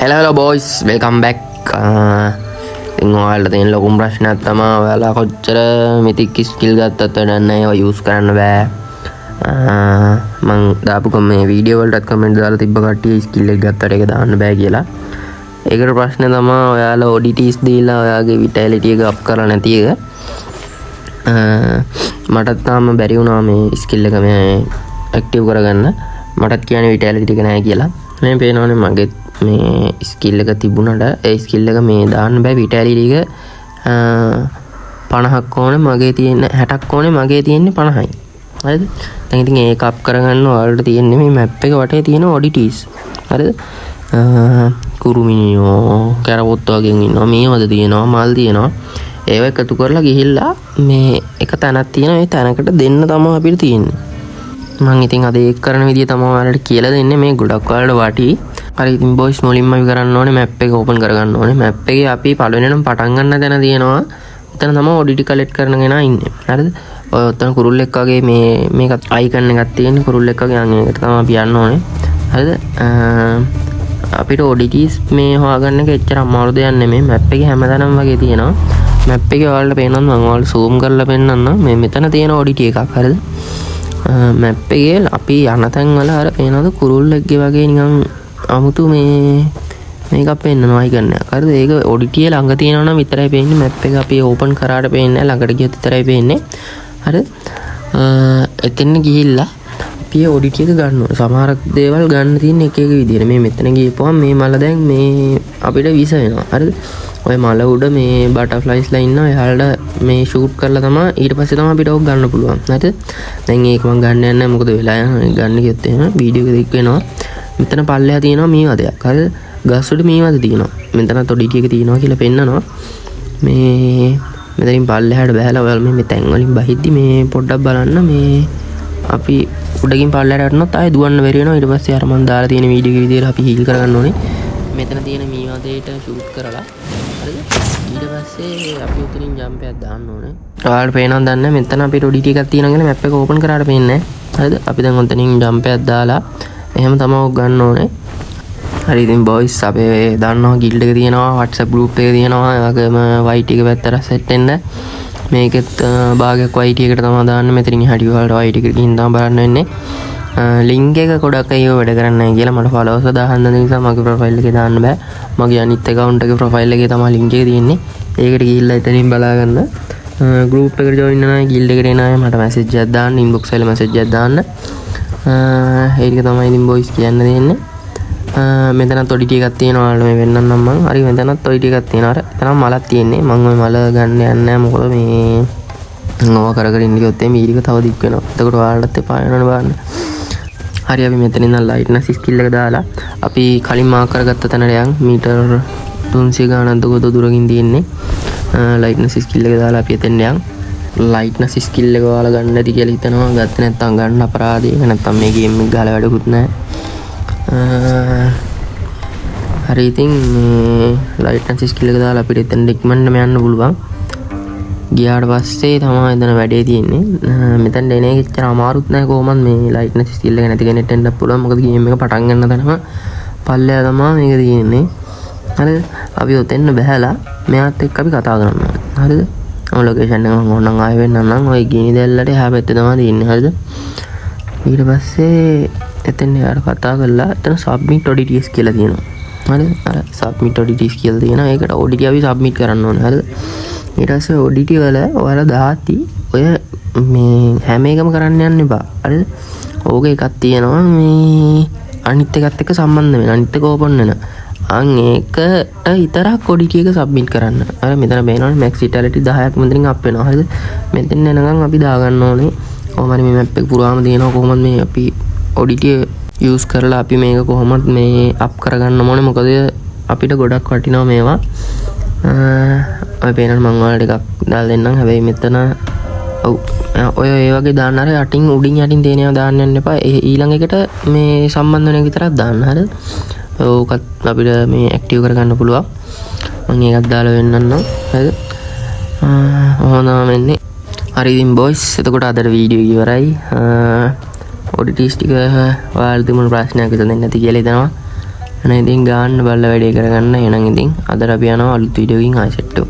hello boys, welcome back. ඉතින් ඔයාලට තියෙන ලොකුම ප්‍රශ්නයක් තමයි ඔයාලා කොච්චර මිතික් ස්කිල් ගත්තත් වැඩක් නැහැ ඒවා යූස් කරන්න බෑ. මම දාපු මේ වීඩියෝ වලටත් කමෙන්ට් දාලා තිබ්බ කට්ටිය ස්කිල් එක ගත්තට ඒක දාන්න බෑ කියලා. ඒකට ප්‍රශ්නේ තමයි ඔයාලා ODTs දීලා ඔයාගේ vitality එක අප් කරලා නැති එක. මටත් තාම බැරි වුණා මේ ස්කිල් එක මේ ඇක්ටිව් කරගන්න. මටත් කියන්නේ vitality එක නැහැ කියලා. මේ පේනවනේ මගේ මේ ස්කිල් එක තිබුණාට ඒ ස්කිල් එක මේ දාන්න බෑ vitality එක 50ක් ඕනේ මගේ තියෙන 60ක් ඕනේ මගේ තියෙන්නේ 50යි. හරිද? දැන් ඉතින් ඒක අප් කරගන්න ඔයාලට තියෙන්නේ මේ මැප් එක වටේ තියෙන ODTs. හරිද? කුරුමිනියෝ කැරපොත් වගේ ඉන්නවා මේවද තියෙනවා මල් තියෙනවා ඒව එකතු කරලා ගිහිල්ලා මේ එක තැනක් තියෙනවා ඒ තැනකට දෙන්න තමයි අපිට තියෙන්නේ. මම ඉතින් අද ඒක කරන විදිය තමයි ඔයාලට කියලා දෙන්නේ මේ ගොඩක් ඔයාලට වටි. හරි ඉතින් boys මුලින්ම අපි කරන්න ඕනේ map එක open කරගන්න ඕනේ. map එකේ අපි පළවෙනිම පටන් ගන්න තැන තියෙනවා. එතන තමයි ODT collect කරන කෙනා ඉන්නේ. හරිද? ඔය ඔතන කුරුල්ලෙක් වගේ මේක icon එකක් තියෙන කුරුල්ලෙක් වගේ අන්න ඒකට තමයි අපි යන්න ඕනේ. හරිද? අපිට ODTs මේ හොයාගන්න එක එච්චර අමාරු දෙයක් නෙමෙයි. map එකේ හැමතැනම වගේ තියෙනවා. map එකේ ඔයාලට පේනවා මම ඔයාලට zoom කරලා පෙන්නන්නම්. මේ මෙතන තියෙන ODT එකක්. හරිද? map එකේ අපි යන තැන් වල අර පේනවද කුරුල්ලෙක්ගේ වගේ නිකන් 아무තු මේක පෙන්නනවා icon එක. හරිද? ඒක ODT ළඟ තියෙනවා නම් විතරයි පේන්නේ. map එක අපි open කරාට පේන්නේ නැහැ. ළඟට ගියොත් විතරයි පේන්නේ. හරිද? එතන ගිහිල්ලා අපි ODT එක ගන්න ඕනේ. සමහර දේවල් ගන්න තියෙන එක එක විදියට. මේ මෙතන ගිහපුවම මේ මල දැන් මේ අපිට විස වෙනවා. හරිද? ඔය මල උඩ මේ බටර්ෆ්ලයිස්ලා ඉන්නවා. එයාලට මේ ෂූට් කරලා තමයි ඊට පස්සේ තමයි අපිට ඕක ගන්න පුළුවන්. හරිද? දැන් ඒක මම ගන්න යන්නේ නැහැ. මොකද වෙලා යනවා. ගන්න ගියොත් එහෙම වීඩියෝ එක දික් වෙනවා. මෙතන පල්ලෙහා තියෙනවා මීවදයක්. හරිද? ගස් වල මීවද තියෙනවා. මෙතන ODT එක තියෙනවා කියලා පෙන්නනවා. මේ මෙතනින් පල්ලෙහාට බහැලා ඔයාලා මේ තැන් වලින් බහිද්දි මේ පොඩ්ඩක් බලන්න මේ අපි උඩකින් පල්ලෙහාට යනොත් ආයෙ දුවන්න බැරි වෙනවා. ඊට පස්සේ අර මම දාලා තියෙන වීඩියෝ එක විදියට අපි හීල් කරගන්න ඕනේ. මෙතන තියෙන මීවදේට ෂූට් කරලා හරිද? ඊට පස්සේ අපි උතනින් ජම්ප් එකක් දාන්න ඕනේ. ඔයාලට පේනවද දන්නේ නැහැ. මෙතන අපිට ODT එකක් තියෙනවා කියලා මැප් එක ඕපන් කරාට පේන්නේ නැහැ. හරිද? අපි දැන් උතනින් ජම්ප් එකක් දාලා එහෙම තමයි ඔක් ගන්න ඕනේ. හරි ඉතින් boys අපේ දන්නවා guild එක තියෙනවා WhatsApp group එක තියෙනවා ඒ වගේම white එක පැත්තට set වෙන්න මේකෙත් භාගයක් white එකට තමයි දාන්න මෙතනින් එහාට වලට white එකට ගිහින් තමයි බලන්න වෙන්නේ. link එක ගොඩක් අය වැඩ කරන්නේ නැහැ කියලා මට followers 1000 නිසා මගේ profile එකේ දාන්න බෑ. මගේ අනිත් account එකේ profile එකේ තමයි link එක තියෙන්නේ. ඒකට ගිහිල්ලා එතනින් බලා ගන්න. group එකට join වෙන අය guild එකට එන අය මට message එකක් දාන්න inbox එකේ message එකක් දාන්න. ඒක තමයි ඉතින් boys කියන්න දෙන්නේ. මෙතනත් ODT එකක් තියෙනවා ඔයාලට මේ වෙන්නන්නම් මම. හරි මෙතනත් ODT එකක් තියෙනවා. අර එතන මලක් තියෙන්නේ. මම ওই මල ගන්න යන්නේ නැහැ. මොකද මේ නෝව කර කර ඉන්න ගියොත් මේ වීඩියෝ එක තව දික් වෙනවා. එතකොට ඔයාලටත් එපා වෙනවනේ බලන්න. හරි අපි මෙතන ඉඳන් lightness skill එක දාලා අපි කලින් මාක් කරගත්ත තැනට යන් මීටර් 300 ගානක් දුර දුරකින් තියෙන්නේ. lightness skill එක දාලා අපි එතෙන් යන්. lightness skill එක ඔයාලා ගන්න නැති කියලා හිතනවා. ගත්තේ නැත්නම් ගන්න අපරාධයක. නැත්නම් මේ ගේම් එක ගහලා වැඩකුත් නැහැ. හරි ඉතින් මේ lightness skill එක දාලා අපිට එතන ඉක්මනටම යන්න පුළුවන්. ගියාට පස්සේ තමයි එතන වැඩේ තියෙන්නේ. මෙතන එන එක එච්චර අමාරුත් නැහැ කොහොමද මේ lightness skill එක නැති කෙනෙක්ට එන්නත් පුළුවන්. මොකද ගේම් එක පටන් ගන්න තැනම පල්ලෙයා තමයි මේක තියෙන්නේ. හරිද? අපි ඔතෙන්න බහැලා මෙයාත් එක්ක අපි කතා කරනවා. හරිද? ලොකේෂන් එක මම ඕනනම් ආයෙ වෙන්නම් නම් ওই ගිනි දැල්ලට එහා පැත්තේ තමයි තියෙන්නේ. හරිද? ඊට පස්සේ එතෙන් යාර කතා කරලා එතන submit ODTs කියලා තියෙනවා. හරිද? අර submit ODTs කියලා තියෙනවා. ඒකට ODT අපි submit කරන්න ඕනේ. හරිද? ඊට පස්සේ ODT වල ඔයාලා දාති ඔය මේ හැම එකම කරන්න යන්න එපා. හරිද? ඕක එකක් තියෙනවා මේ අනිත් එකත් එක්ක සම්බන්ධ වෙන. අනිත් එක ඕපන් වෙන. අන් ඒකට විතරක් ODT එක submit කරන්න. අර මෙතන බේනවනේ max vitality 10ක් මෙතනින් අප් වෙනවා. හරිද? මෙතෙන් එනකන් අපි දාගන්න ඕනේ. කොහොමද මේ map එක පුරාම තියෙනවා කොහොමද මේ අපි ODT use කරලා අපි මේක කොහොමද මේ අප් කරගන්න ඕනේ. මොකද අපිට ගොඩක් වටිනවා මේවා. ඔය පේනවනේ මම ඔයාලට එකක් දාලා දෙන්නම්. හැබැයි මෙතන ඔය ඒ වගේ දාන්න අර යටින් උඩින් යටින් තියෙන ඒවා දාන්න යන්න එපා. ඊළඟ එකට මේ සම්බන්ධ වෙන එක විතරක් දාන්න. හරිද? ඕකත් අපිට මේ ඇක්ටිව් කරගන්න පුළුවන්. මම ඒකත් දාලා වෙන්නන්නම්. හරිද? ඔහොම වෙන්නේ. හරි ඉතින් boys එතකොට අදට වීඩියෝ ඉවරයි. ODTs ටික ඔයාලට තිබුණු ප්‍රශ්නයක් විසඳෙන්නේ නැති කියලා හිතනවා. එහෙනම් ඉතින් ගාන්න බලලා වැඩේ කරගන්න. එහෙනම් ඉතින් අද අපි යනවා අලුත් වීඩියෝ එකකින් ආයෙ සෙට්ටු.